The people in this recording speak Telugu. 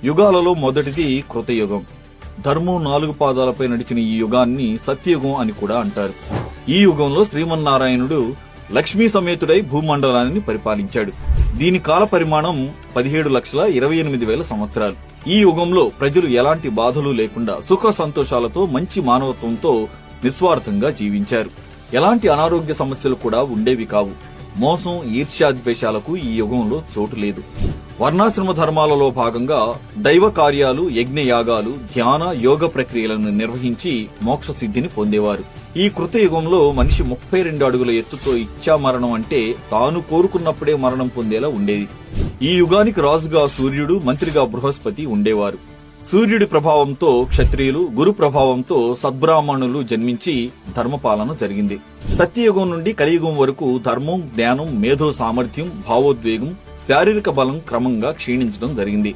యుగాలలో మొదటిది కృతయుగం. ధర్మం 4 పాదాలపై నడిచిన ఈ యుగాన్ని సత్యయుగం అని కూడా అంటారు. ఈ యుగంలో శ్రీమన్నారాయణుడు లక్ష్మీ సమేతుడై భూమండలాన్ని పరిపాలించాడు. దీని కాల పరిమాణం 17,28,000 సంవత్సరాలు. ఈ యుగంలో ప్రజలు ఎలాంటి బాధలు లేకుండా సుఖ సంతోషాలతో మంచి మానవత్వంతో నిస్వార్థంగా జీవించారు. ఎలాంటి అనారోగ్య సమస్యలు కూడా ఉండేవి కావు. మోసం, ఈర్ష్యాద్వేషాలకు ఈ యుగంలో చోటు లేదు. వర్ణాశ్రమ ధర్మాలలో భాగంగా దైవ కార్యాలు, యజ్ఞయాగాలు, ధ్యాన, యోగ ప్రక్రియలను నిర్వహించి మోక్ష సిద్ధిని పొందేవారు. ఈ కృతయుగంలో మనిషి 32 అడుగుల ఎత్తుతో ఇచ్చా మరణం అంటే తాను కోరుకున్నప్పుడే మరణం పొందేలా ఉండేది. ఈ యుగానికి రాజుగా సూర్యుడు, మంత్రిగా బృహస్పతి ఉండేవారు. సూర్యుడి ప్రభావంతో క్షత్రియులు, గురు ప్రభావంతో సద్బ్రాహ్మణులు జన్మించి ధర్మపాలన జరిగింది. సత్యయుగం నుండి కలియుగం వరకు ధర్మం, జ్ఞానం, మేధో సామర్థ్యం, భావోద్వేగం, శారీరక బలం క్రమంగా క్షీణించడం జరిగింది.